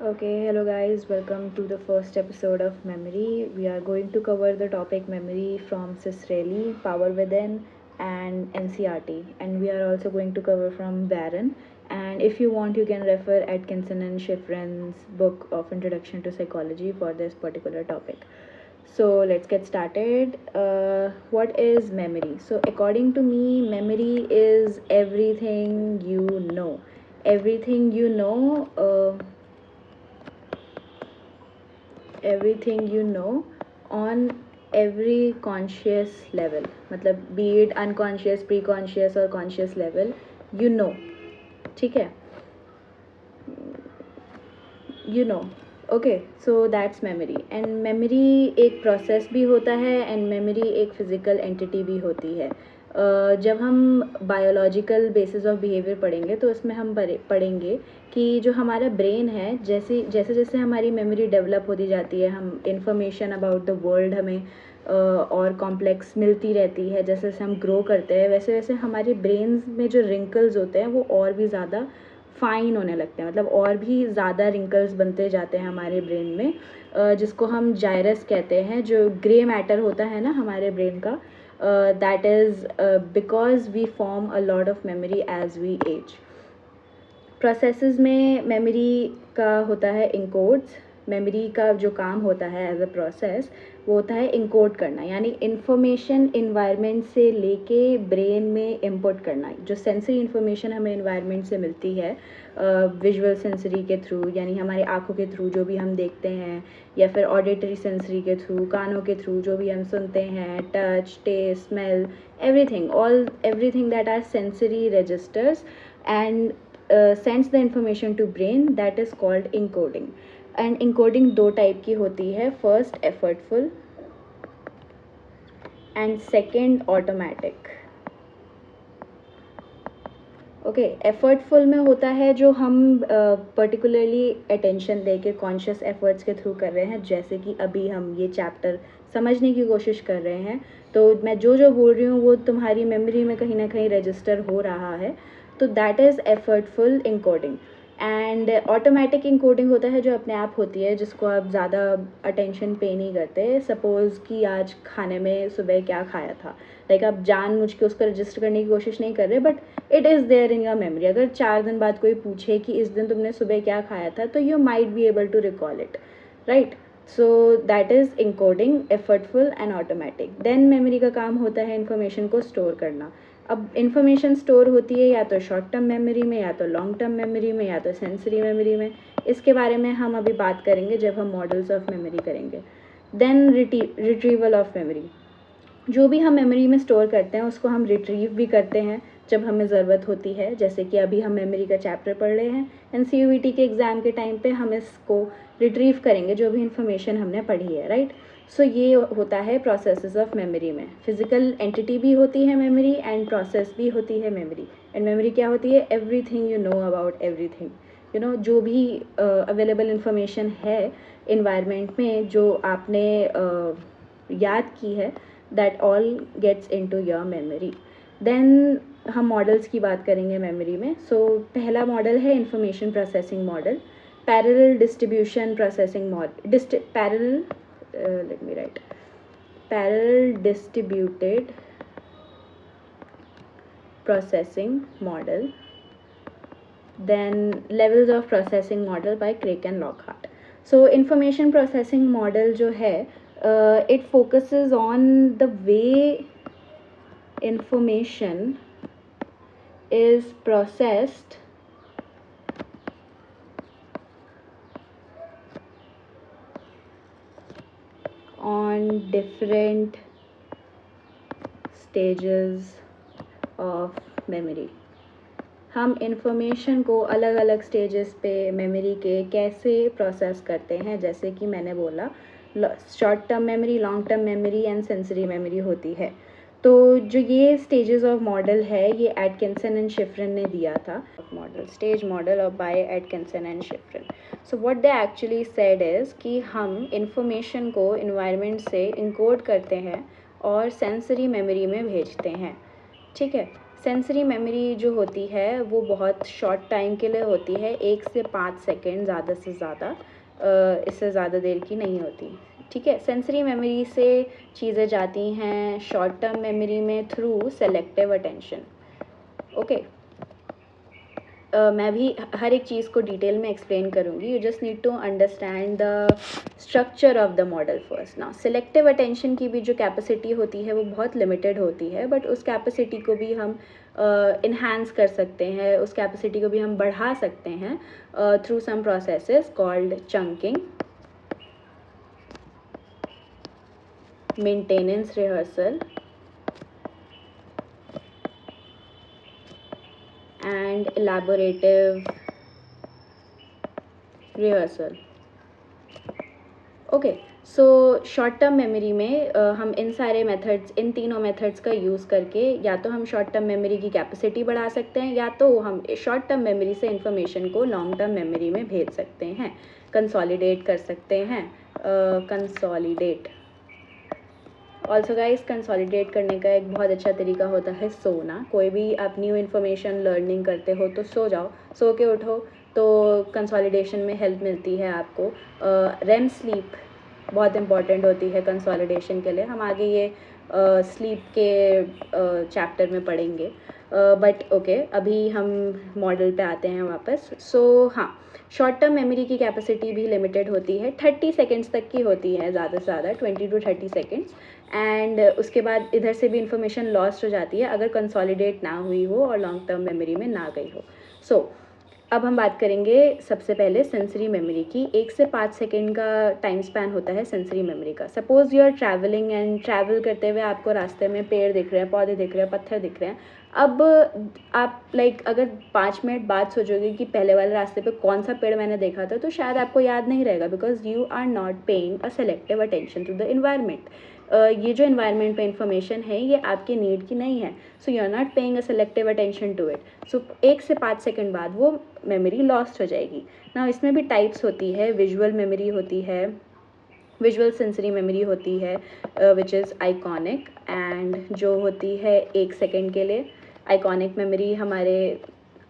Okay, hello guys, welcome to the first episode of Memory. We are going to cover the topic memory from Sisreli, Power Within, and NCRT. And we are also going to cover from Barron. And if you want, you can refer Atkinson and Schifrin's book of Introduction to Psychology for this particular topic. So let's get started. What is memory? So, according to me, memory is everything you know. Everything you know. Everything you know on every conscious level, मतलब be it unconscious, preconscious और conscious level, you know. ठीक है, you know. Okay, so that's memory. And memory एक process भी होता है and memory एक physical entity भी होती है. जब हम बायोलॉजिकल बेसिस ऑफ बिहेवियर पढ़ेंगे तो उसमें हम पढ़ेंगे कि जो हमारा ब्रेन है, जैसे जैसे जैसे हमारी मेमोरी डेवलप होती जाती है, हम इंफॉर्मेशन अबाउट द वर्ल्ड हमें और कॉम्प्लेक्स मिलती रहती है. जैसे जैसे हम ग्रो करते हैं वैसे वैसे हमारे ब्रेन में जो रिंकल्स होते हैं वो और भी ज़्यादा फाइन होने लगते हैं, मतलब और भी ज़्यादा रिंकल्स बनते जाते हैं हमारे ब्रेन में, जिसको हम जायरस कहते हैं. जो ग्रे मैटर होता है ना हमारे ब्रेन का, that is because we form a lot of memory as we age. Processes में मेमोरी का होता है इनकोड्स. मेमोरी का जो काम होता है एज अ प्रोसेस वो होता है इनकोड करना, यानी इन्फॉर्मेशन इन्वायरमेंट से लेके ब्रेन में इनपुट करना. जो सेंसरी इन्फॉर्मेशन हमें इन्वायरमेंट से मिलती है विजुअल सेंसरी के थ्रू, यानी हमारी आँखों के थ्रू जो भी हम देखते हैं, या फिर ऑडिटरी सेंसरी के थ्रू, कानों के थ्रू जो भी हम सुनते हैं, touch, taste, smell, everything that are sensory registers and sends the information to brain, that is called encoding. And encoding दो टाइप की होती है. First effortful and second automatic. Okay, effortful में होता है जो हम पर्टिकुलरली अटेंशन दे के कॉन्शियस एफर्ट्स के थ्रू कर रहे हैं. जैसे कि अभी हम ये चैप्टर समझने की कोशिश कर रहे हैं, तो मैं जो जो बोल रही हूँ वो तुम्हारी मेमोरी में कहीं ना कहीं रजिस्टर हो रहा है, तो that is effortful encoding. And automatic encoding होता है जो अपने आप होती है, जिसको आप ज़्यादा अटेंशन पे नहीं करते. सपोज़ कि आज खाने में सुबह क्या खाया था, लाइक आप जानबूझ के उसको रजिस्टर करने की कोशिश नहीं कर रहे, but it is there in your memory. अगर 4 दिन बाद कोई पूछे कि इस दिन तुमने सुबह क्या खाया था, तो you might be able to recall it, right. So that is encoding, effortful and automatic. Then memory का काम होता है इन्फॉर्मेशन को स्टोर करना. अब इन्फॉर्मेशन स्टोर होती है या तो शॉर्ट टर्म मेमोरी में, या तो लॉन्ग टर्म मेमोरी में, या तो सेंसरी मेमोरी में. इसके बारे में हम अभी बात करेंगे जब हम मॉडल्स ऑफ मेमोरी करेंगे. Then retrieval of memory. जो भी हम मेमोरी में स्टोर करते हैं उसको हम रिट्रीव भी करते हैं जब हमें ज़रूरत होती है. जैसे कि अभी हम मेमोरी का चैप्टर पढ़ रहे हैं एंड CUET के एग्ज़ाम के टाइम पे हम इसको रिट्रीव करेंगे जो भी इंफॉर्मेशन हमने पढ़ी है, राइट. सो ये होता है प्रोसेसेस ऑफ मेमोरी में. फिजिकल एंटिटी भी होती है मेमोरी एंड प्रोसेस भी होती है मेमोरी. एंड मेमोरी क्या होती है? Everything you know about everything. जो भी अवेलेबल इंफॉर्मेशन है इन्वायरमेंट में जो आपने याद की है, that all gets into your memory. Then हम मॉडल्स की बात करेंगे मेमोरी में. सो पहला मॉडल है information processing model, parallel distribution processing model, parallel let me write parallel distributed processing model. Then levels of processing model by Craig and Lockhart. So information processing model जो है, it focuses on the way information is processed on different stages of memory. हम information को अलग अलग stages पे memory के कैसे process करते हैं. जैसे कि मैंने बोला, short term memory, long term memory and sensory memory होती है. तो जो ये स्टेजेस ऑफ मॉडल है ये एटकिंसन एंड शिफ्रिन ने दिया था. Model, stage model of by Atkinson and Shiffrin. So what they actually said is कि हम इंफॉर्मेशन को इन्वायरमेंट से इनकोड करते हैं और सेंसरी मेमोरी में भेजते हैं. ठीक है. सेंसरी मेमोरी जो होती है वो बहुत शॉर्ट टाइम के लिए होती है, 1 से 5 सेकेंड ज़्यादा से ज़्यादा, इससे ज़्यादा देर की नहीं होती। ठीक है, सेंसरी मेमोरी से चीज़ें जाती हैं शॉर्ट टर्म मेमोरी में थ्रू सेलेक्टिव अटेंशन। ओके, मैं भी हर एक चीज़ को डिटेल में एक्सप्लेन करूँगी। You just need to understand the structure of the model first. ना सिलेक्टिव अटेंशन की भी जो कैपेसिटी होती है वो बहुत लिमिटेड होती है, बट उस कैपेसिटी को भी हम इन्हांस कर सकते हैं, उस कैपेसिटी को भी हम बढ़ा सकते हैं through some processes called chunking, maintenance rehearsal and elaborative rehearsal. Okay, so short term memory में हम इन सारे मेथड्स, इन तीनों मेथड्स का यूज़ करके या तो हम शॉर्ट टर्म मेमोरी की कैपेसिटी बढ़ा सकते हैं, या तो हम शॉर्ट टर्म मेमोरी से इंफॉर्मेशन को लॉन्ग टर्म मेमोरी में भेज सकते हैं, कंसोलिडेट कर सकते हैं। कंसोलिडेट ऑल्सो गाइस, कंसोलिडेट करने का एक बहुत अच्छा तरीका होता है सोना। कोई भी आप न्यू इन्फॉर्मेशन लर्निंग करते हो तो सो जाओ, सो के उठो तो कंसोलिडेशन में हेल्प मिलती है आपको। रेम स्लीप बहुत इंपॉर्टेंट होती है कंसोलिडेशन के लिए, हम आगे ये स्लीप के चैप्टर में पढ़ेंगे, बट ओके अभी हम मॉडल पे आते हैं वापस। सो हाँ, शॉर्ट टर्म मेमोरी की कैपेसिटी भी लिमिटेड होती है, 30 सेकेंड्स तक की होती है ज़्यादा से ज़्यादा, 20 to 30 सेकेंड्स, एंड उसके बाद इधर से भी इंफॉर्मेशन लॉस्ट हो जाती है अगर कंसोलिडेट ना हुई हो और लॉन्ग टर्म मेमोरी में ना गई हो। सो अब हम बात करेंगे सबसे पहले सेंसरी मेमोरी की। 1 से 5 सेकेंड का टाइम स्पैन होता है सेंसरी मेमोरी का। Suppose you are travelling and travel करते हुए आपको रास्ते में पेड़ दिख रहे हैं, पौधे दिख रहे हैं, पत्थर दिख रहे हैं। अब आप अगर 5 मिनट बाद सोचोगे कि पहले वाले रास्ते पे कौन सा पेड़ मैंने देखा था, तो शायद आपको याद नहीं रहेगा, because you are not paying a selective attention to the environment. ये जो इन्वायरमेंट पे इंफॉर्मेशन है ये आपके नीड की नहीं है, so you are not paying a selective attention to it. So 1 से 5 सेकेंड बाद वो मेमोरी लॉस्ट हो जाएगी ना। इसमें भी टाइप्स होती है, विजुअल मेमोरी होती है, विजुअल सेंसरी मेमोरी होती है विच इज़ आइकॉनिक, एंड जो होती है 1 सेकेंड के लिए। आइकॉनिक मेमोरी हमारे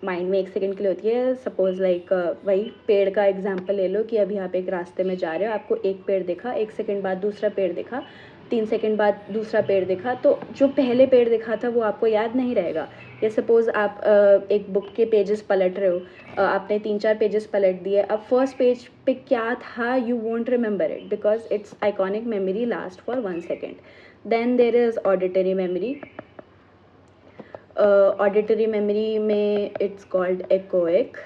माइंड में 1 सेकेंड के लिए होती है। सपोज वही पेड़ का एग्जांपल ले लो कि अभी आप एक रास्ते में जा रहे हो, आपको एक पेड़ दिखा, 1 सेकेंड बाद दूसरा पेड़ दिखा, 3 सेकेंड बाद दूसरा पेड़ दिखा, तो जो पहले पेड़ दिखा था वो आपको याद नहीं रहेगा। या सपोज़ आप एक बुक के पेजेस पलट रहे हो, आपने 3-4 पेजेस पलट दिए, अब फर्स्ट पेज पे क्या था you won't remember it, because it's iconic memory last for 1 second. Then there is auditory memory. Auditory memory में it's called echoic.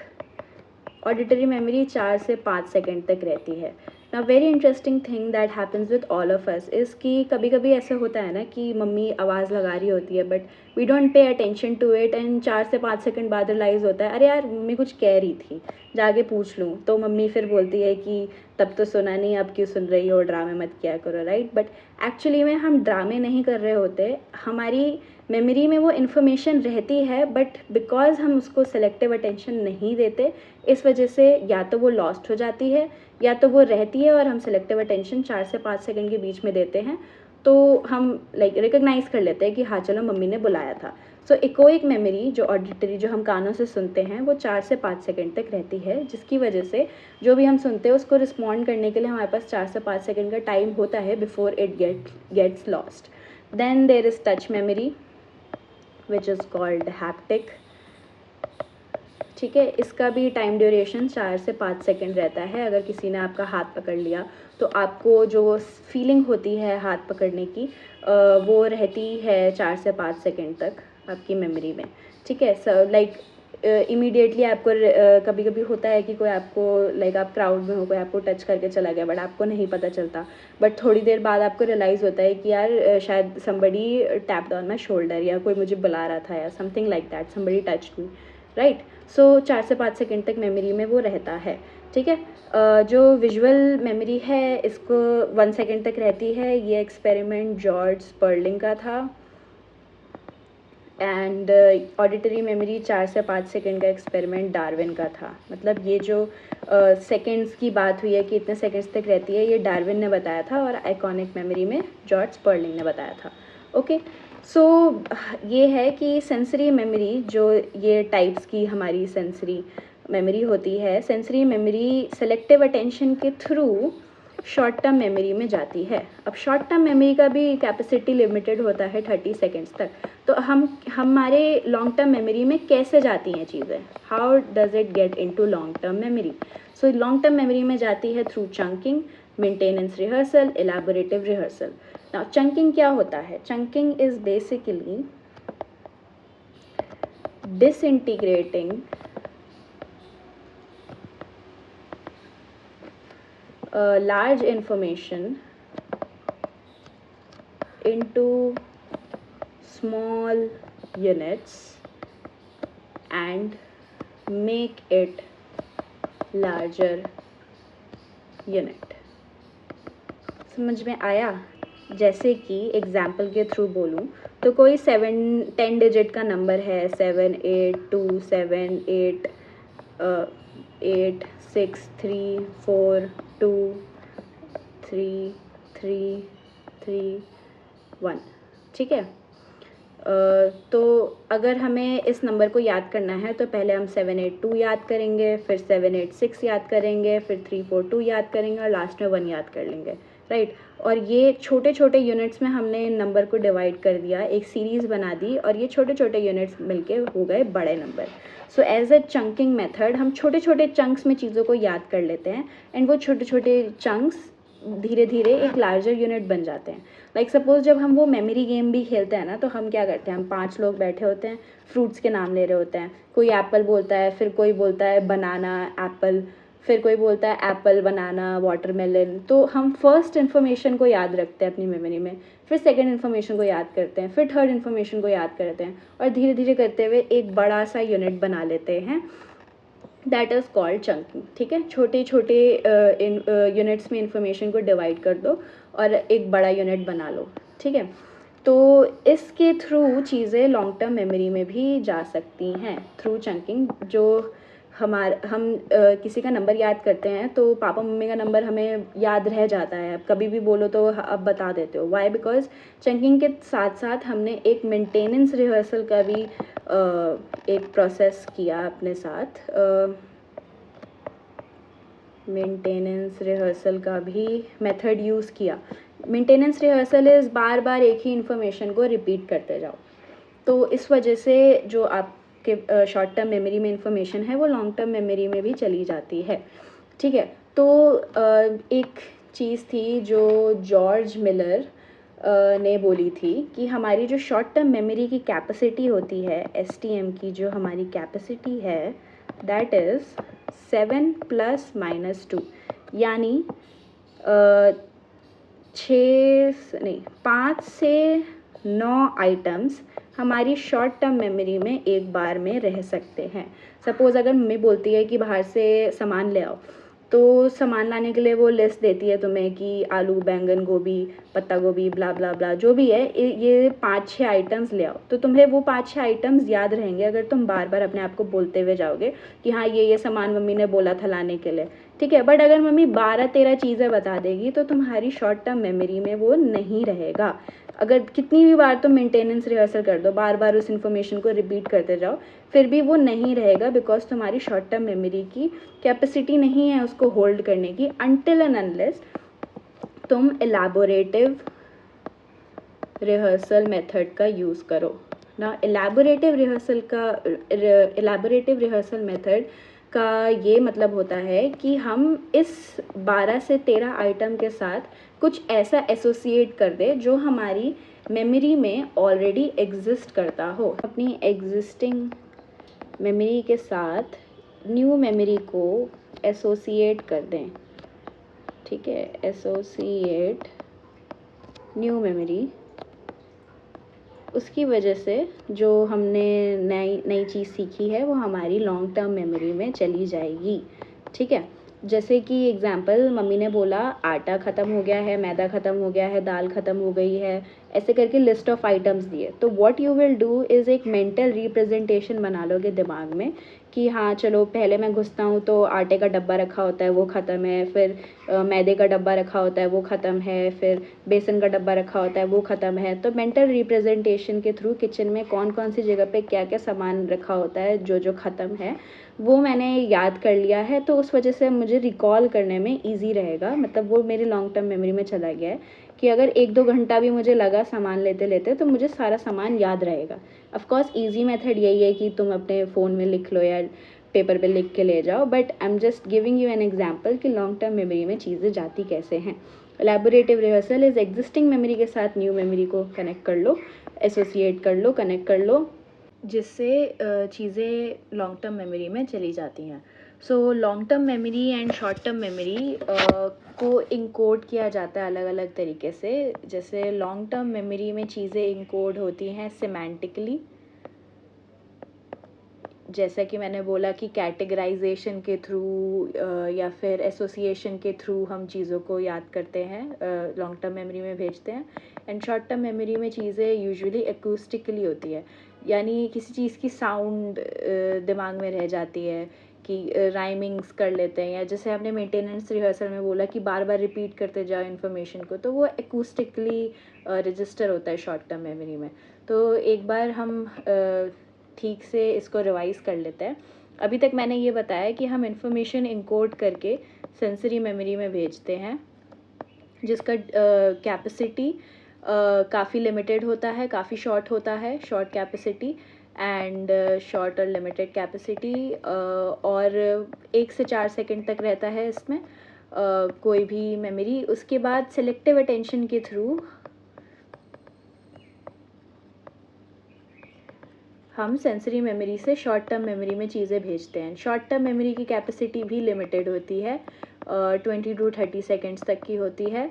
Auditory memory 4 से 5 सेकेंड तक रहती है। ना very interesting thing that happens with all of us is कि कभी कभी ऐसा होता है ना कि मम्मी आवाज़ लगा रही होती है, but we don't pay attention to it, and 4 से 5 सेकेंड बाद रियलाइज़ होता है अरे यार मम्मी कुछ कह रही थी, जाके पूछ लूँ। तो मम्मी फिर बोलती है कि तब तो सुना नहीं, अब क्यों सुन रही हो, ड्रामे मत किया करो, राइट। बट एक्चुअली में हम ड्रामे नहीं कर रहे होते, हमारी मेमोरी में वो इन्फॉर्मेशन रहती है, बट बिकॉज हम उसको सेलेक्टिव अटेंशन नहीं देते, इस वजह से या तो वो लॉस्ट हो जाती है या तो वो रहती है और हम सेलेक्टिव अटेंशन 4 से 5 सेकेंड के बीच में देते हैं, तो हम रिकग्नाइज कर लेते हैं कि हाँ चलो मम्मी ने बुलाया था। सो इकोइक मेमोरी जो ऑडिटरी, जो हम कानों से सुनते हैं, वो 4 से 5 सेकेंड तक रहती है, जिसकी वजह से जो भी हम सुनते हैं उसको रिस्पॉन्ड करने के लिए हमारे पास 4 से 5 सेकेंड का टाइम होता है before it gets lost. Then there is touch memory which is called haptic. ठीक है, इसका भी टाइम ड्यूरेशन 4 से 5 सेकेंड रहता है। अगर किसी ने आपका हाथ पकड़ लिया तो आपको जो फीलिंग होती है हाथ पकड़ने की वो रहती है 4 से 5 सेकेंड तक आपकी मेमोरी में। ठीक है, इमीडिएटली आपको कभी कभी होता है कि कोई आपको आप क्राउड में हो, कोई आपको टच करके चला गया, बट आपको नहीं पता चलता, बट थोड़ी देर बाद आपको रियलाइज़ होता है कि यार शायद somebody tapped on my shoulder, या कोई मुझे बुला रहा था, या something like that, somebody touched me, right. So 4 से 5 सेकेंड तक मेमोरी में वो रहता है। ठीक है, जो विजुअल मेमोरी है इसको 1 सेकेंड तक रहती है। ये एक्सपेरिमेंट जॉर्ज स्पर्लिंग का था। एंड ऑडिटरी मेमोरी 4 से 5 सेकेंड का एक्सपेरिमेंट डार्विन का था। मतलब ये जो सेकेंड्स की बात हुई है कि इतने सेकेंड्स तक रहती है, ये डार्विन ने बताया था, और आइकॉनिक मेमोरी में जॉर्ज स्पर्लिंग ने बताया था। ओके, सो ये है कि सेंसरी मेमोरी, जो ये टाइप्स की हमारी सेंसरी मेमोरी होती है, सेंसरी मेमोरी सेलेक्टिव अटेंशन के थ्रू शॉर्ट टर्म मेमोरी में जाती है। अब शॉर्ट टर्म मेमोरी का भी कैपेसिटी लिमिटेड होता है 30 सेकेंड्स तक। तो हमारे लॉन्ग टर्म मेमोरी में कैसे जाती हैं चीज़ें, how does it get into long term memory? So long term memory में जाती है through chunking, maintenance rehearsal, elaborative rehearsal. Now chunking क्या होता है? Chunking is basically disintegrating large information into small units and make it larger unit। समझ में आया? जैसे कि एग्जाम्पल के थ्रू बोलूँ तो कोई 10 डिजिट का नंबर है, 7 8 2 7 8 8 6 3 4 2 3 3 3 1, ठीक है। तो अगर हमें इस नंबर को याद करना है तो पहले हम 7 8 2 याद करेंगे, फिर 7 8 6 याद करेंगे, फिर 3 4 2 याद करेंगे और लास्ट में 1 याद कर लेंगे, राइट। और ये छोटे छोटे यूनिट्स में हमने नंबर को डिवाइड कर दिया, एक सीरीज़ बना दी और ये छोटे छोटे यूनिट्स मिलके हो गए बड़े number. So as a chunking method हम छोटे छोटे चंक्स में चीज़ों को याद कर लेते हैं एंड वो छोटे छोटे चंक्स धीरे धीरे एक लार्जर यूनिट बन जाते हैं। लाइक सपोज जब हम वो मेमोरी गेम भी खेलते हैं ना, तो हम क्या करते हैं, हम 5 लोग बैठे होते हैं, फ्रूट्स के नाम ले रहे होते हैं, कोई एप्पल बोलता है, फिर कोई बोलता है बनाना एप्पल, फिर कोई बोलता है एप्पल बनाना वाटरमेलन। तो हम फर्स्ट इन्फॉर्मेशन को याद रखते हैं अपनी मेमोरी में, फिर सेकंड इन्फॉर्मेशन को याद करते हैं, फिर थर्ड इन्फॉर्मेशन को याद करते हैं और धीरे धीरे करते हुए एक बड़ा सा यूनिट बना लेते हैं, दैट इज़ कॉल्ड चंकिंग। ठीक है, छोटे छोटे यूनिट्स में इंफॉर्मेशन को डिवाइड कर दो और एक बड़ा यूनिट बना लो, ठीक है। तो इसके थ्रू चीज़ें लॉन्ग टर्म मेमोरी में भी जा सकती हैं थ्रू चंकिंग। जो हम किसी का नंबर याद करते हैं तो पापा मम्मी का नंबर हमें याद रह जाता है, अब कभी भी बोलो तो अब बता देते हो। वाई? बिकॉज चंकिंग के साथ साथ हमने एक मेंटेनेंस रिहर्सल का भी एक प्रोसेस किया अपने साथ, मेंटेनेंस रिहर्सल का भी मेथड यूज़ किया। मेंटेनेंस रिहर्सल इज़ बार बार एक ही इन्फॉर्मेशन को रिपीट करते जाओ, तो इस वजह से जो आपके शॉर्ट टर्म मेमोरी में इंफॉर्मेशन है वो लॉन्ग टर्म मेमोरी में भी चली जाती है, ठीक है। तो एक चीज़ थी जो जॉर्ज मिलर ने बोली थी कि हमारी जो शॉर्ट टर्म मेमोरी की कैपेसिटी होती है, STM की जो हमारी कैपेसिटी है, दैट इज़ 7 + -2, यानी 5 से 9 आइटम्स हमारी शॉर्ट टर्म मेमोरी में एक बार में रह सकते हैं। सपोज़ अगर मम्मी बोलती है कि बाहर से सामान ले आओ, तो सामान लाने के लिए वो लिस्ट देती है तुम्हें कि आलू, बैंगन, गोभी, पत्ता गोभी, ब्ला ब्ला ब्ला, जो भी है, ये 5-6 आइटम्स ले आओ। तो तुम्हें वो 5-6 आइटम्स याद रहेंगे अगर तुम बार बार अपने आप को बोलते हुए जाओगे कि हाँ ये सामान मम्मी ने बोला था लाने के लिए, ठीक है। बट अगर मम्मी 12-13 चीज़ें बता देगी तो तुम्हारी शॉर्ट टर्म मेमोरी में वो नहीं रहेगा। अगर कितनी भी बार तुम मेंटेनेंस रिहर्सल कर दो, बार बार उस इन्फॉर्मेशन को रिपीट करते जाओ, फिर भी वो नहीं रहेगा, बिकॉज तुम्हारी शॉर्ट टर्म मेमोरी की कैपेसिटी नहीं है उसको होल्ड करने की, अनटिल एंड अनलेस तुम एलैबोरेटिव रिहर्सल मेथड का यूज़ करो ना। एलैबोरेटिव रिहर्सल मेथड का ये मतलब होता है कि हम इस 12 से 13 आइटम के साथ कुछ ऐसा एसोसिएट कर दे जो हमारी मेमोरी में ऑलरेडी एग्जिस्ट करता हो। अपनी एग्जिस्टिंग मेमोरी के साथ न्यू मेमोरी को एसोसिएट कर दें, ठीक है, एसोसिएट न्यू मेमोरी। उसकी वजह से जो हमने नई चीज़ सीखी है वो हमारी लॉन्ग टर्म मेमोरी में चली जाएगी, ठीक है। जैसे कि एग्जांपल, मम्मी ने बोला आटा ख़त्म हो गया है, मैदा ख़त्म हो गया है, दाल ख़त्म हो गई है, ऐसे करके लिस्ट ऑफ आइटम्स दिए। तो what you will do is एक मेंटल रिप्रेजेंटेशन बना लोगे दिमाग में कि हाँ चलो पहले मैं घुसता हूँ तो आटे का डब्बा रखा होता है वो ख़त्म है, फिर मैदे का डब्बा रखा होता है वो ख़त्म है, फिर बेसन का डब्बा रखा होता है वो ख़त्म है। तो मेंटल रिप्रेजेंटेशन के थ्रू किचन में कौन कौन सी जगह पे क्या क्या सामान रखा होता है जो जो ख़त्म है वो मैंने याद कर लिया है, तो उस वजह से मुझे रिकॉल करने में ईजी रहेगा। मतलब वो मेरे लॉन्ग टर्म मेमोरी में चला गया है कि अगर 1-2 घंटा भी मुझे लगा सामान लेते लेते तो मुझे सारा सामान याद रहेगा। ऑफ कोर्स ईजी मेथड यही है कि तुम अपने फ़ोन में लिख लो या पेपर पे लिख के ले जाओ, but I am just giving you an example कि लॉन्ग टर्म मेमोरी में चीज़ें जाती कैसे हैं। एलैबोरेटिव रिहर्सल इज एग्जिस्टिंग मेमोरी के साथ न्यू मेमोरी को कनेक्ट कर लो, एसोसिएट कर लो, कनेक्ट कर लो, जिससे चीज़ें लॉन्ग टर्म मेमोरी में चली जाती हैं। सो long term memory and short term memory को इनकोड किया जाता है अलग अलग तरीके से। जैसे लॉन्ग टर्म मेमोरी में चीज़ें इनकोड होती हैं सिमेंटिकली, जैसा कि मैंने बोला कि कैटेगराइजेशन के थ्रू या फिर एसोसिएशन के थ्रू हम चीज़ों को याद करते हैं, लॉन्ग टर्म मेमोरी में भेजते हैं। एंड शॉर्ट टर्म मेमोरी में चीज़ें यूजुअली एकूस्टिकली होती है, यानी किसी चीज़ की साउंड दिमाग में रह जाती है कि राइमिंग्स कर लेते हैं, या जैसे हमने मेंटेनेंस रिहर्सल में बोला कि बार बार रिपीट करते जाओ इन्फॉर्मेशन को, तो वो एकूस्टिकली रजिस्टर होता है शॉर्ट टर्म मेमोरी में। तो एक बार हम ठीक से इसको रिवाइज़ कर लेते हैं। अभी तक मैंने ये बताया कि हम इन्फॉर्मेशन इनकोड करके सेंसरी मेमोरी में भेजते हैं, जिसका कैपेसिटी काफ़ी लिमिटेड होता है, काफ़ी शॉर्ट होता है, शॉर्ट कैपेसिटी एंड शॉर्ट और लिमिटेड कैपेसिटी, और 1 से 4 सेकंड तक रहता है इसमें कोई भी मेमोरी। उसके बाद सेलेक्टिव अटेंशन के थ्रू हम सेंसरी मेमोरी से शॉर्ट टर्म मेमोरी में चीज़ें भेजते हैं। शॉर्ट टर्म मेमोरी की कैपेसिटी भी लिमिटेड होती है, 20 to 30 सेकेंड्स तक की होती है।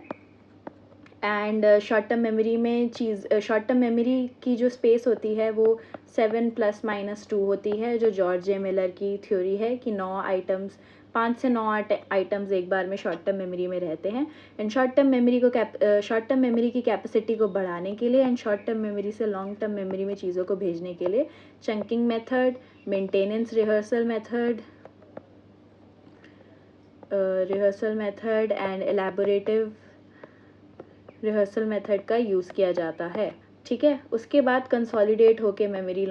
एंड शॉर्ट टर्म मेमोरी में शॉर्ट टर्म मेमोरी की जो स्पेस होती है वो 7 + -2 होती है, जो जॉर्ज जे मिलर की थ्योरी है कि 5 से 9 आइटम्स एक बार में शॉर्ट टर्म मेमोरी में रहते हैं। एंड शॉर्ट टर्म मेमोरी की कैपेसिटी को बढ़ाने के लिए एंड शॉर्ट टर्म मेमोरी से लॉन्ग टर्म मेमोरी में चीज़ों को भेजने के लिए chunking method, maintenance rehearsal method and elaborative rehearsal method का यूज़ किया जाता है। ठीक है, उसके बाद कंसोलिडेट होके memory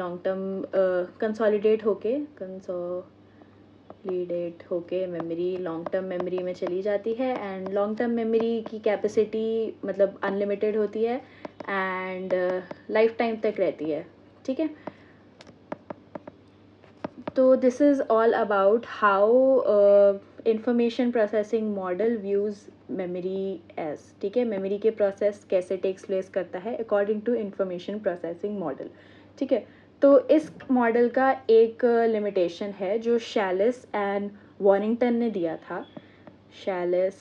memory long term memory में चली जाती है। एंड लॉन्ग टर्म मेमोरी की कैपेसिटी मतलब अनलिमिटेड होती है एंड लाइफ टाइम तक रहती है। ठीक है, तो this is all about how information processing model views memory as. ठीक है, मेमोरी के प्रोसेस कैसे टेक्स प्लेस करता है according to information processing model. ठीक है, तो इस मॉडल का एक लिमिटेशन है जो शैलिस एंड वॉरिंगटन ने दिया था। शैलिस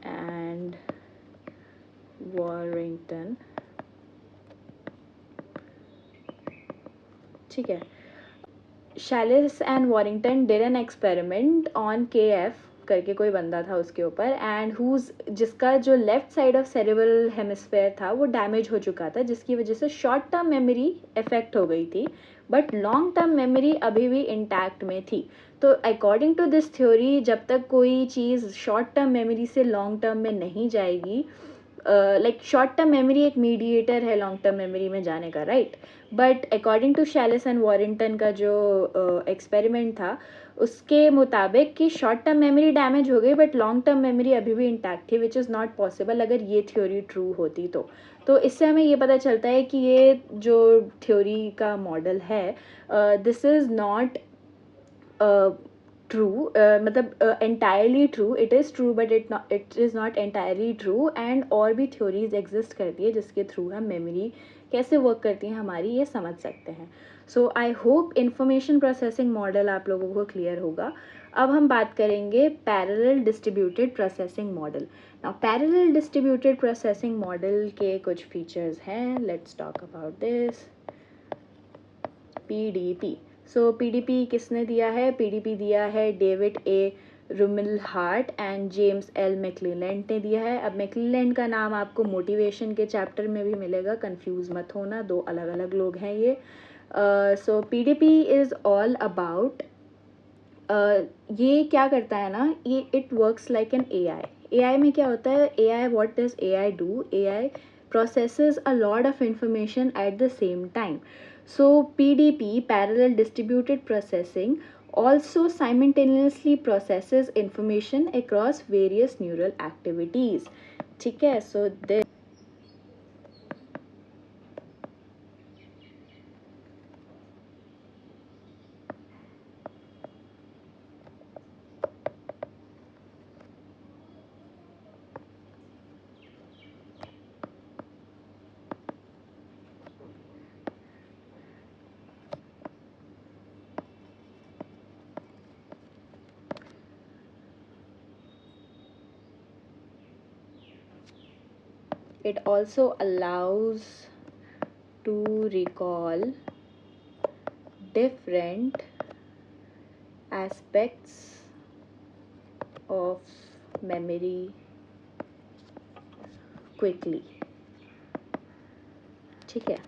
एंड वॉरिंगटन, ठीक है, Shallice and Warrington did an experiment on KF करके कोई बंदा था उसके ऊपर, एंड जिसका जो left side of cerebral hemisphere था वो डैमेज हो चुका था, जिसकी वजह से शॉर्ट टर्म मेमोरी इफेक्ट हो गई थी, बट लॉन्ग टर्म मेमोरी अभी भी इंटैक्ट में थी। तो अकॉर्डिंग टू दिस थ्योरी जब तक कोई चीज़ शॉर्ट टर्म मेमोरी से लॉन्ग टर्म में नहीं जाएगी, लाइक शॉर्ट टर्म मेमोरी एक मीडिएटर है लॉन्ग टर्म मेमोरी में जाने का, right. But according to Shallice and Warrington का जो एक्सपेरिमेंट था उसके मुताबिक कि शॉर्ट टर्म मेमोरी डैमेज हो गई बट लॉन्ग टर्म मेमोरी अभी भी इंटैक्ट थी, विच इज़ नॉट पॉसिबल अगर ये थ्योरी ट्रू होती तो इससे हमें ये पता चलता है कि ये जो थ्योरी का मॉडल है दिस इज़ नॉट ट्रू, मतलब entirely true, it is true but it is not entirely true. And और भी थ्योरीज एग्जिस्ट करती है जिसके थ्रू हम मेमोरी कैसे वर्क करती है हमारी ये समझ सकते हैं। So I hope information processing model आप लोगों को क्लियर होगा। अब हम बात करेंगे parallel distributed processing model. Now parallel distributed processing model के कुछ फीचर्स हैं, let's talk about this. PDP, so PDP किसने दिया है? PDP दिया है David A Rumelhart and James L McClelland ने दिया है। अब मैक्लेलैंड का नाम आपको मोटिवेशन के चैप्टर में भी मिलेगा, कंफ्यूज मत होना, दो अलग अलग लोग हैं ये। सो पीडीपी इज़ ऑल अबाउट, ये क्या करता है ना, ये it works like an AI में क्या होता है, AI, what does AI do, AI processes a lot of information at the same time. So PDP, parallel distributed processing, also simultaneously processes information across various neural activities. ठीक है, so this it also allows to recall different aspects of memory quickly. ठीक है,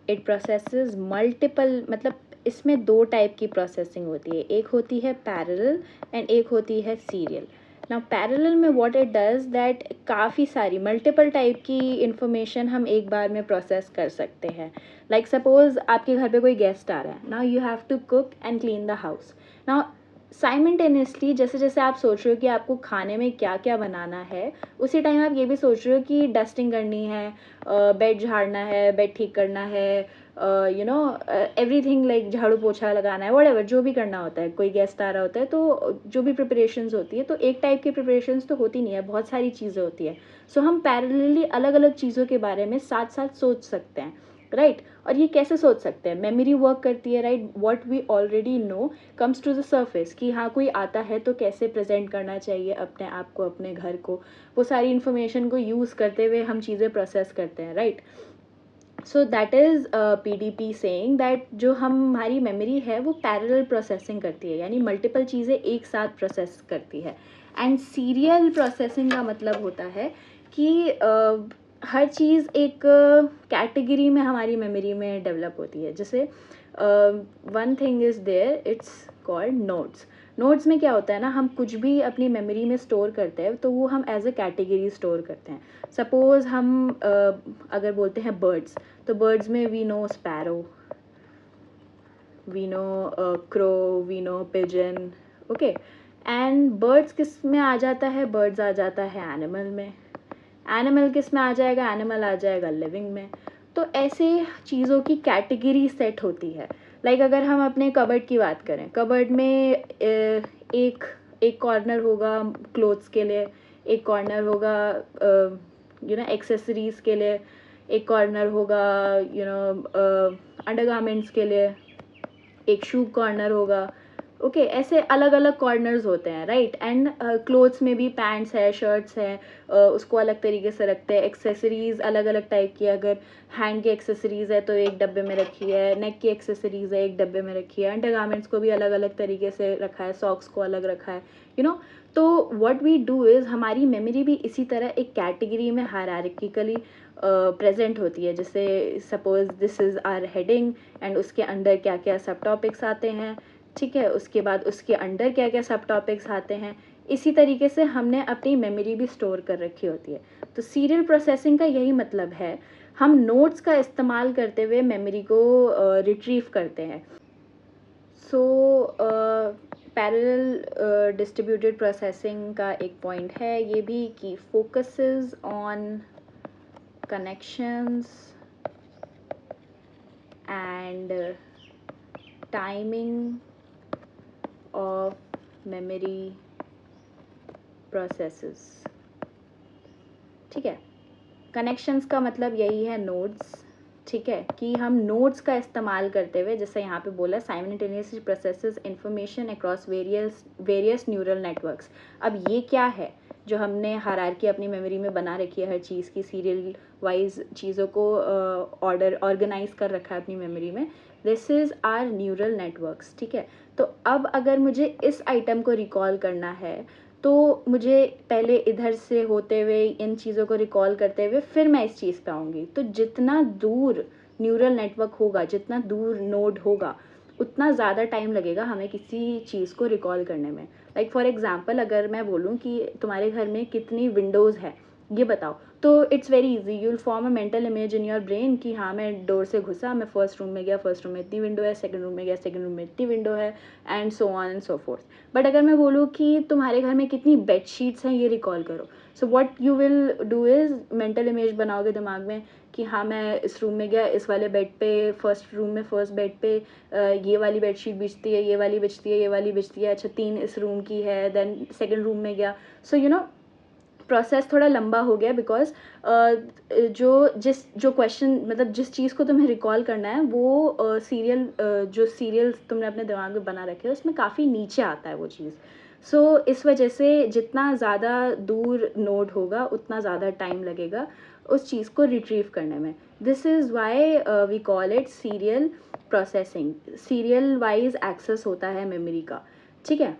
it processes multiple, मतलब इसमें दो type की processing होती है, एक होती है पैरेलल एंड एक होती है सीरियल. नाउ पैरेलल में व्हाट इट डज दैट काफ़ी सारी मल्टीपल टाइप की इंफॉर्मेशन हम एक बार में प्रोसेस कर सकते हैं. लाइक सपोज आपके घर पे कोई गेस्ट आ रहा है, now you have to cook and clean the house. Now simultaneously जैसे जैसे आप सोच रहे हो कि आपको खाने में क्या क्या बनाना है, उसी टाइम आप ये भी सोच रहे हो कि डस्टिंग करनी है, बेड झाड़ना है, बेड ठीक करना है, यू नो एवरीथिंग लाइक झाड़ू पोछा लगाना है, व्हाटएवर जो भी करना होता है. कोई गेस्ट आ रहा होता है तो जो भी प्रिपरेशंस होती है, तो एक टाइप की प्रिपरेशंस तो होती नहीं है, बहुत सारी चीज़ें होती है. सो हम पैरेलली अलग अलग चीज़ों के बारे में साथ साथ सोच सकते हैं, राइट. और ये कैसे सोच सकते हैं, मेमोरी वर्क करती है, right. What we already know comes to the surface, कि हाँ कोई आता है तो कैसे प्रेजेंट करना चाहिए अपने आप को, अपने घर को, वो सारी इन्फॉर्मेशन को यूज़ करते हुए हम चीज़ें प्रोसेस करते हैं, right. So that is PDP saying that जो हमारी मेमोरी है वो पैरेलल प्रोसेसिंग करती है, यानी मल्टीपल चीज़ें एक साथ प्रोसेस करती है. एंड सीरियल प्रोसेसिंग का मतलब होता है कि हर चीज़ एक कैटेगरी में हमारी मेमोरी में डेवलप होती है. जैसे one thing is there, it's called notes. Notes में क्या होता है ना, हम कुछ भी अपनी मेमोरी में स्टोर करते हैं तो वो हम एज अ कैटेगरी स्टोर करते हैं. सपोज हम अगर बोलते हैं बर्ड्स, तो बर्ड्स में we know sparrow, we know crow, we know pigeon, okay. And birds किस में आ जाता है, बर्ड्स आ जाता है एनिमल में. एनिमल किस में आ जाएगा, एनिमल आ जाएगा लिविंग में. तो ऐसे चीज़ों की कैटेगरी सेट होती है. लाइक अगर हम अपने कबर्ड की बात करें, कबर्ड में एक एक कॉर्नर होगा क्लोथ्स के लिए, एक कॉर्नर होगा यू नो एक्सेसरीज़ के लिए, एक कॉर्नर होगा यू नो अंडरगारमेंट्स के लिए, एक शू कॉर्नर होगा, ओके. ऐसे अलग अलग कॉर्नर्स होते हैं, राइट. एंड क्लोथ्स में भी पैंट्स है, शर्ट्स हैं, उसको अलग तरीके से रखते हैं. एक्सेसरीज़ अलग अलग टाइप की, अगर हैंड की एक्सेसरीज़ है तो एक डब्बे में रखी है, नेक की एक्सेसरीज़ है एक डब्बे में रखी है, अंडरगारमेंट्स को भी अलग अलग तरीके से रखा है, सॉक्स को अलग रखा है, यू नो. तो व्हाट वी डू इज़, हमारी मेमोरी भी इसी तरह एक कैटेगरी में हायरार्किकली प्रेजेंट होती है. जैसे suppose this is our heading and उसके अंडर क्या क्या सब टॉपिक्स आते हैं, ठीक है. उसके बाद उसके अंडर क्या क्या सब टॉपिक्स आते हैं. इसी तरीके से हमने अपनी मेमोरी भी स्टोर कर रखी होती है. तो सीरियल प्रोसेसिंग का यही मतलब है, हम नोट्स का इस्तेमाल करते हुए मेमोरी को रिट्रीव करते हैं. सो पैरेलल डिस्ट्रीब्यूटेड प्रोसेसिंग का एक पॉइंट है ये भी कि focuses on connections and timing of memory processes. ठीक है, कनेक्शंस का मतलब यही है नोड्स, ठीक है, कि हम नोड्स का इस्तेमाल करते हुए, जैसे यहाँ पे बोला simultaneously processes information across various neural networks. अब ये क्या है जो हमने हायरार्की अपनी मेमोरी में बना रखी है, हर चीज़ की सीरियल वाइज चीज़ों को ऑर्गेनाइज कर रखा है अपनी मेमोरी में. This is our neural networks, ठीक है. तो अब अगर मुझे इस आइटम को रिकॉल करना है तो मुझे पहले इधर से होते हुए इन चीज़ों को रिकॉल करते हुए फिर मैं इस चीज़ पे आऊँगी. तो जितना दूर न्यूरल नेटवर्क होगा, जितना दूर नोड होगा, उतना ज़्यादा टाइम लगेगा हमें किसी चीज़ को रिकॉल करने में। लाइक फॉर एग्जांपल अगर मैं बोलूँ कि तुम्हारे घर में कितनी विंडोज़ है ये बताओ, तो it's very easy, you will form a mental image in your brain कि हाँ मैं डोर से घुसा, मैं फर्स्ट रूम में गया, फर्स्ट रूम में इतनी विंडो है, सेकंड रूम में गया, सेकंड रूम में इतनी विंडो है, and so on and so fourth. But अगर मैं बोलूँ कि तुम्हारे घर में कितनी बेड शीट्स हैं ये रिकॉल करो, so what you will do is mental image बनाओगे दिमाग में कि हाँ मैं इस रूम में गया, इस वाले बेड पे, फर्स्ट रूम में फर्स्ट बेड पे ये वाली बेडशीट बिछती है, ये वाली बिछती है, ये वाली बिछती है, अच्छा 3 इस रूम की है, देन सेकंड रूम में गया। सो यू नो प्रोसेस थोड़ा लंबा हो गया बिकॉज जो क्वेश्चन मतलब जिस चीज़ को तुम्हें रिकॉल करना है वो जो सीरियल तुमने अपने दिमाग में बना रखे हैं उसमें काफ़ी नीचे आता है वो चीज़। सो इस वजह से जितना ज़्यादा दूर नोड होगा उतना ज़्यादा टाइम लगेगा उस चीज़ को रिट्रीव करने में। This is why we call it serial processing. Serial wise access होता है मेमोरी का, ठीक है।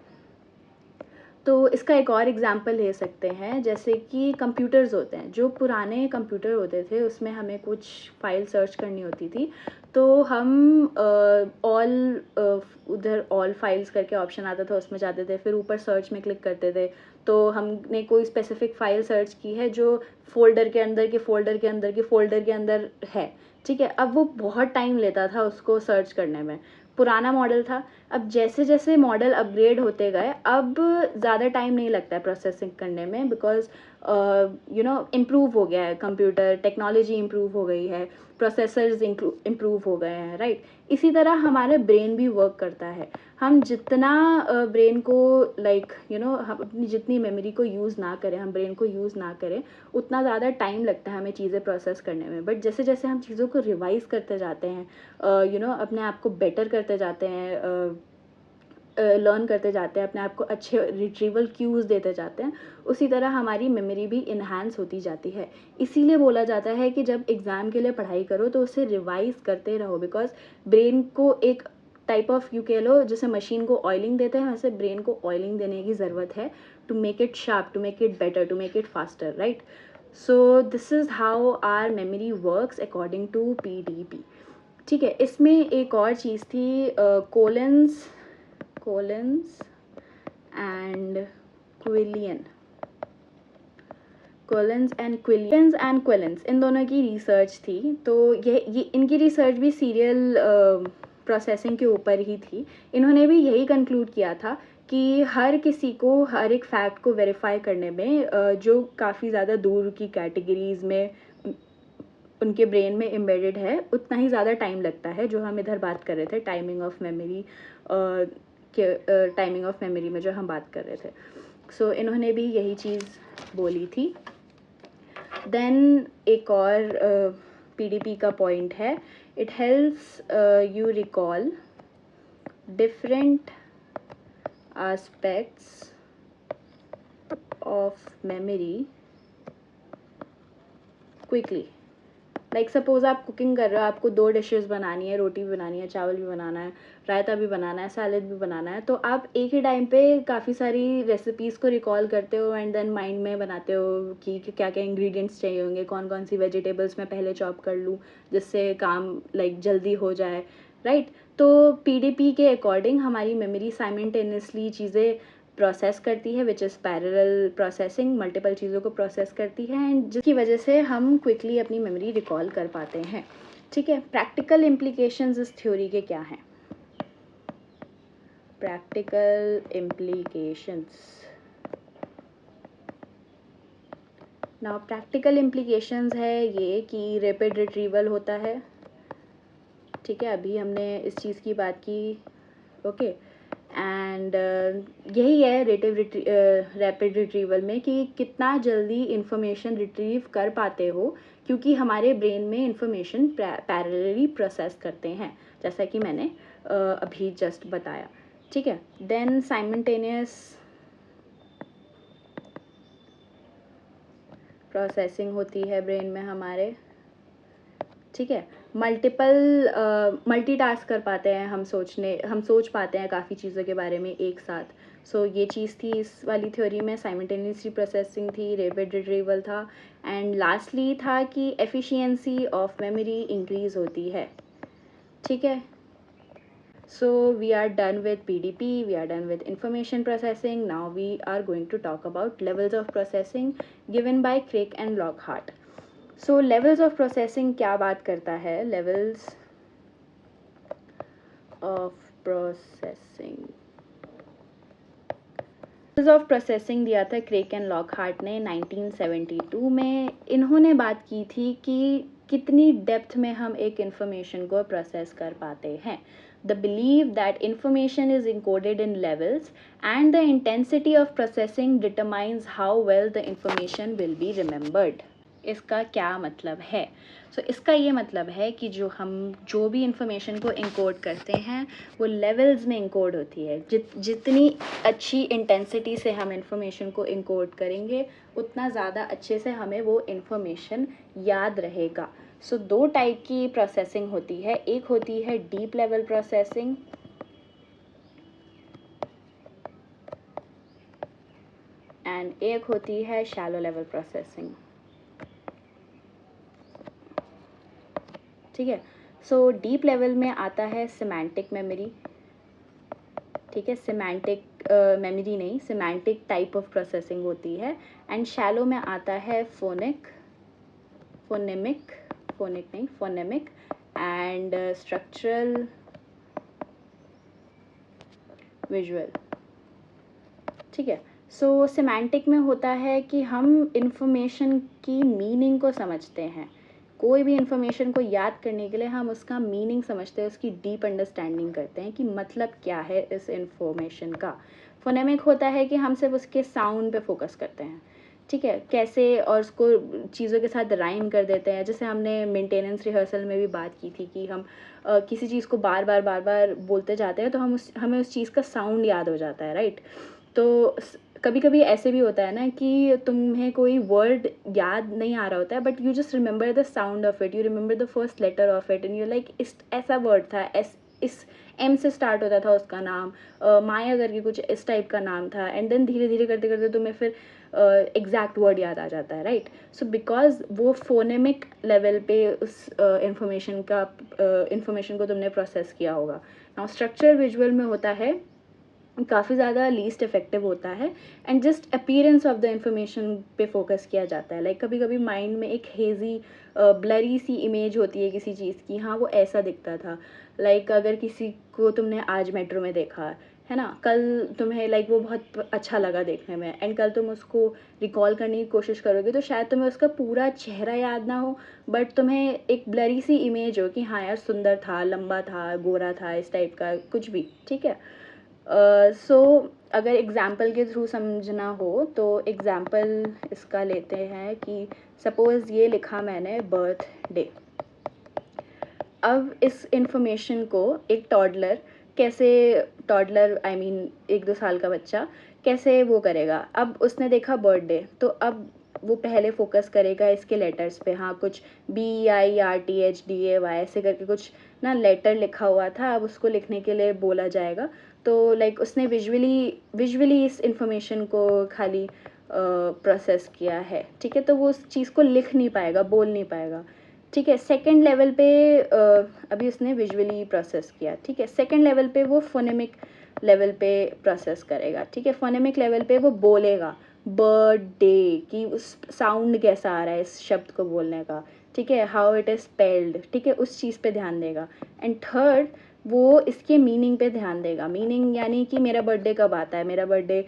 तो इसका एक और एग्जांपल ले सकते हैं, जैसे कि कंप्यूटर्स होते हैं, जो पुराने कंप्यूटर होते थे उसमें हमें कुछ फाइल सर्च करनी होती थी, तो हम ऑल उधर ऑल फाइल्स करके ऑप्शन आता था, उसमें जाते थे, फिर ऊपर सर्च में क्लिक करते थे, तो हमने कोई स्पेसिफिक फाइल सर्च की है जो फोल्डर के अंदर के फोल्डर के अंदर के फोल्डर के अंदर है, ठीक है। अब वो बहुत टाइम लेता था उसको सर्च करने में, पुराना मॉडल था। अब जैसे जैसे मॉडल अपग्रेड होते गए अब ज़्यादा टाइम नहीं लगता है प्रोसेसिंग करने में, बिकॉज यू नो इम्प्रूव हो गया है कंप्यूटर, टेक्नोलॉजी इम्प्रूव हो गई है, प्रोसेसर्स इम्प्रूव हो गए हैं, राइट। इसी तरह हमारे ब्रेन भी वर्क करता है। हम जितना ब्रेन को लाइक यू नो हम अपनी जितनी मेमोरी को यूज़ ना करें, हम ब्रेन को यूज़ ना करें, उतना ज़्यादा टाइम लगता है हमें चीज़ें प्रोसेस करने में। बट जैसे जैसे हम चीज़ों को रिवाइज करते जाते हैं, यू नो अपने आप को बेटर करते जाते हैं, लर्न करते जाते हैं, अपने आप को अच्छे रिट्रीवल क्यूज़ देते जाते हैं, उसी तरह हमारी मेमोरी भी इन्हांस होती जाती है। इसीलिए बोला जाता है कि जब एग्ज़ाम के लिए पढ़ाई करो तो उसे रिवाइज करते रहो, बिकॉज ब्रेन को एक टाइप ऑफ यू कह लो जैसे मशीन को ऑयलिंग देते हैं, वैसे ब्रेन को ऑयलिंग देने की ज़रूरत है to make it sharp, to make it better, to make it faster, right. So this is how our memory works according to PDP, ठीक है। इसमें एक और चीज़ थी, कोलिन्स एंड क्विलियन, क्विलिन्स इन दोनों की रिसर्च थी। तो ये इनकी रिसर्च भी सीरियल प्रोसेसिंग के ऊपर ही थी। इन्होंने भी यही कंक्लूड किया था कि हर किसी को हर एक फैक्ट को वेरीफाई करने में जो काफ़ी ज़्यादा दूर की कैटेगरीज में उनके ब्रेन में एम्बेडेड है, उतना ही ज़्यादा टाइम लगता है, जो हम इधर बात कर रहे थे टाइमिंग ऑफ मेमोरी के टाइमिंग ऑफ मेमोरी में जो हम बात कर रहे थे। सो इन्होंने भी यही चीज़ बोली थी। देन एक और PDP का पॉइंट है, it helps you recall different aspects of memory quickly. Like suppose आप कुकिंग कर रहे हो, आपको 2 डिशेस बनानी है, रोटी भी बनानी है, चावल भी बनाना है, रायता भी बनाना है, सैलेड भी बनाना है, तो आप एक ही टाइम पे काफ़ी सारी रेसिपीज़ को रिकॉल करते हो एंड देन माइंड में बनाते हो कि क्या क्या इंग्रेडिएंट्स चाहिए होंगे, कौन कौन सी वेजिटेबल्स मैं पहले चॉप कर लूँ जिससे काम लाइक जल्दी हो जाए, राइट। तो PDP के अकॉर्डिंग हमारी मेमोरी साइमल्टेनियसली चीज़ें प्रोसेस करती है, which is parallel processing, multiple चीज़ों को प्रोसेस करती है, एंड जिसकी वजह से हम क्विकली अपनी मेमोरी रिकॉल कर पाते हैं, ठीक है। प्रैक्टिकल इम्प्लीकेशंस इस थ्योरी के क्या हैं? Practical implications, now practical implications है ये कि रैपिड रिट्रीवल होता है, ठीक है, अभी हमने इस चीज़ की बात की, ओके। एंड यही है रैपिड रिट्रीवल में कि कितना जल्दी इंफॉर्मेशन रिट्रीव कर पाते हो, क्योंकि हमारे ब्रेन में इंफॉर्मेशन पैरेलली प्रोसेस करते हैं, जैसा कि मैंने अभी जस्ट बताया, ठीक है। देन साइमल्टेनियस प्रोसेसिंग होती है ब्रेन में हमारे, ठीक है। मल्टीटास्क कर पाते हैं हम सोच पाते हैं काफ़ी चीज़ों के बारे में एक साथ, सो ये चीज़ थी इस वाली थ्योरी में, साइमल्टेनियसली प्रोसेसिंग थी, रैपिड रिट्रीवल था, एंड लास्टली था कि एफिशिएंसी ऑफ मेमोरी इंक्रीज़ होती है, ठीक है। So we are done with PDP, we are done with information processing. Now we are going to talk about levels of processing given by Craig and Lockhart. So levels of processing क्या बात करता है? Levels of processing. Levels of processing दिया था crack and Lockhart ने 1972 में। इन्होंने बात की थी कि कितनी डेप्थ में हम एक इंफॉर्मेशन को प्रोसेस कर पाते हैं। The belief that information is encoded in levels and the intensity of processing determines how well the information will be remembered. इसका क्या मतलब है? इसका ये मतलब है कि जो भी इंफॉर्मेशन को इनकोड करते हैं वो लेवल्स में इनकोड होती है। जितनी अच्छी इंटेंसिटी से हम इंफॉर्मेशन को इनकोड करेंगे उतना ज़्यादा अच्छे से हमें वो इंफॉर्मेशन याद रहेगा। दो टाइप की प्रोसेसिंग होती है, एक होती है डीप लेवल प्रोसेसिंग एंड एक होती है शैलो लेवल प्रोसेसिंग, ठीक है। डीप लेवल में आता है सिमेंटिक मेमोरी, ठीक है, सिमेंटिक मेमोरी नहीं, सिमेंटिक टाइप ऑफ प्रोसेसिंग होती है। एंड शैलो में आता है फोनेमिक एंड स्ट्रक्चरल विजुअल, ठीक है। सिमेंटिक में होता है कि हम इंफॉर्मेशन की मीनिंग को समझते हैं। कोई भी इंफॉर्मेशन को याद करने के लिए हम उसका मीनिंग समझते हैं, उसकी डीप अंडरस्टैंडिंग करते हैं कि मतलब क्या है इस इंफॉर्मेशन का। फोनेमिक होता है कि हम सिर्फ उसके साउंड पे फोकस करते हैं, ठीक है, कैसे और उसको चीज़ों के साथ राइम कर देते हैं। जैसे हमने मेंटेनेंस रिहर्सल में भी बात की थी कि हम किसी चीज़ को बार बार बोलते जाते हैं तो हमें उस चीज़ का साउंड याद हो जाता है, राइट। तो कभी कभी ऐसे भी होता है ना कि तुम्हें कोई वर्ड याद नहीं आ रहा होता है but you just remember the sound of it, you remember the first letter of it and you like इस ऐसा वर्ड था, इस एम से स्टार्ट होता था उसका नाम, माया करके कुछ इस टाइप का नाम था, एंड देन धीरे धीरे करते करते तुम्हें फिर एग्जैक्ट वर्ड याद आ जाता है, राइट। बिकॉज वो फोनेमिक लेवल पे उस इंफॉर्मेशन को तुमने प्रोसेस किया होगा। नाउ स्ट्रक्चर विजुअल में होता है काफ़ी ज़्यादा लीस्ट इफेक्टिव होता है and just appearance of the information पे फोकस किया जाता है। लाइक कभी कभी माइंड में एक हेजी ब्लरी सी इमेज होती है किसी चीज़ की, हाँ वो ऐसा दिखता था। लाइक अगर किसी को तुमने आज मेट्रो में देखा है ना, कल तुम्हें लाइक वो बहुत अच्छा लगा देखने में एंड कल तुम उसको रिकॉल करने की कोशिश करोगे तो शायद तुम्हें उसका पूरा चेहरा याद ना हो बट तुम्हें एक ब्लरी सी इमेज हो कि हाँ यार सुंदर था, लंबा था, गोरा था, इस टाइप का कुछ भी, ठीक है। अगर एग्ज़ाम्पल के थ्रू समझना हो तो एग्ज़ाम्पल इसका लेते हैं कि सपोज़ ये लिखा मैंने बर्थडे। अब इस इंफॉर्मेशन को एक टॉडलर आई मीन 1-2 साल का बच्चा कैसे वो करेगा। अब उसने देखा बर्थडे तो अब वो पहले फोकस करेगा इसके लेटर्स पे, हाँ कुछ BIRTHDAY ऐसे करके कुछ ना लेटर लिखा हुआ था, अब उसको लिखने के लिए बोला जाएगा तो लाइक उसने विजुअली इस इंफॉर्मेशन को खाली प्रोसेस किया है, ठीक है। तो वो उस चीज़ को लिख नहीं पाएगा, बोल नहीं पाएगा, ठीक है। सेकंड लेवल पे अभी उसने विजुअली प्रोसेस किया, ठीक है। सेकंड लेवल पे वो फोनेमिक लेवल पे प्रोसेस करेगा, ठीक है। फोनेमिक लेवल पे वो बोलेगा बर्थडे कि उस साउंड कैसा आ रहा है इस शब्द को बोलने का, ठीक है, हाउ इट इज़ स्पेल्ड, ठीक है, उस चीज़ पे ध्यान देगा। एंड थर्ड वो इसके मीनिंग पे ध्यान देगा। मीनिंग यानी कि मेरा बर्थडे कब आता है, मेरा बर्थडे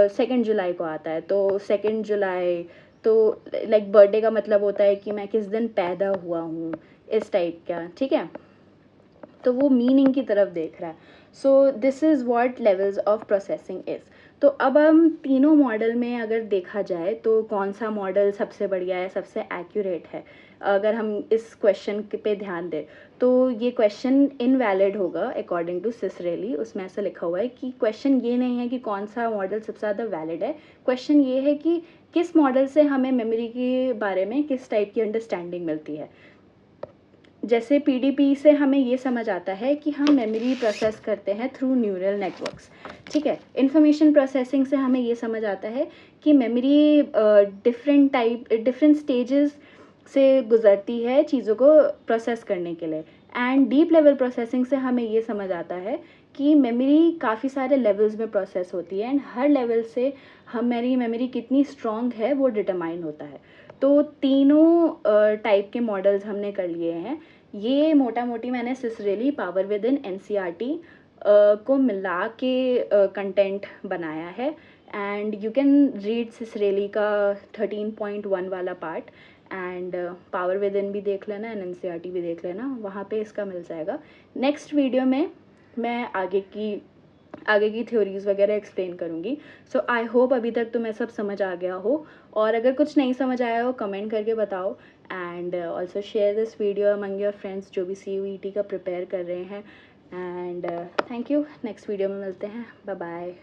2 जुलाई को आता है तो 2 जुलाई, तो लाइक बर्थडे का मतलब होता है कि मैं किस दिन पैदा हुआ हूँ, इस टाइप का, ठीक है। तो वो मीनिंग की तरफ देख रहा है। This is what levels of processing is. तो अब हम तीनों मॉडल में अगर देखा जाए तो कौन सा मॉडल सबसे बढ़िया है, सबसे एक्यूरेट है, अगर हम इस क्वेश्चन पे ध्यान दें तो ये क्वेश्चन इनवैलिड होगा अकॉर्डिंग टू सिसरेली। उसमें ऐसा लिखा हुआ है कि क्वेश्चन ये नहीं है कि कौन सा मॉडल सबसे ज़्यादा वैलिड है, क्वेश्चन ये है कि किस मॉडल से हमें मेमोरी के बारे में किस टाइप की अंडरस्टैंडिंग मिलती है। जैसे पीडीपी से हमें ये समझ आता है कि हम मेमोरी प्रोसेस करते हैं थ्रू न्यूरल नेटवर्क्स, ठीक है। इंफॉर्मेशन प्रोसेसिंग से हमें ये समझ आता है कि मेमोरी डिफरेंट स्टेजेस से गुजरती है चीज़ों को प्रोसेस करने के लिए। एंड डीप लेवल प्रोसेसिंग से हमें ये समझ आता है कि मेमोरी काफ़ी सारे लेवल्स में प्रोसेस होती है, एंड हर लेवल से हमारी मेमोरी कितनी स्ट्रॉन्ग है वो डिटरमाइन होता है। तो तीनों टाइप के मॉडल्स हमने कर लिए हैं। ये मोटा मोटी मैंने सिसरेली पावर विद इन एनसीईआरटी को मिला के कंटेंट बनाया है। एंड यू कैन रीड सिसरेली का 13.1 वाला part, and power with in भी देख लेना एंड एनसीईआरटी भी देख लेना, वहाँ पे इसका मिल जाएगा। नेक्स्ट वीडियो में मैं आगे की थ्योरीज वगैरह एक्सप्लेन करूँगी। सो आई होप अभी तक तुम्हें सब समझ आ गया हो, और अगर कुछ नहीं समझ आया हो कमेंट करके बताओ। And also share this video among your friends जो भी CUET का प्रिपेयर कर रहे हैं। And thank you. Next video में मिलते हैं। Bye bye.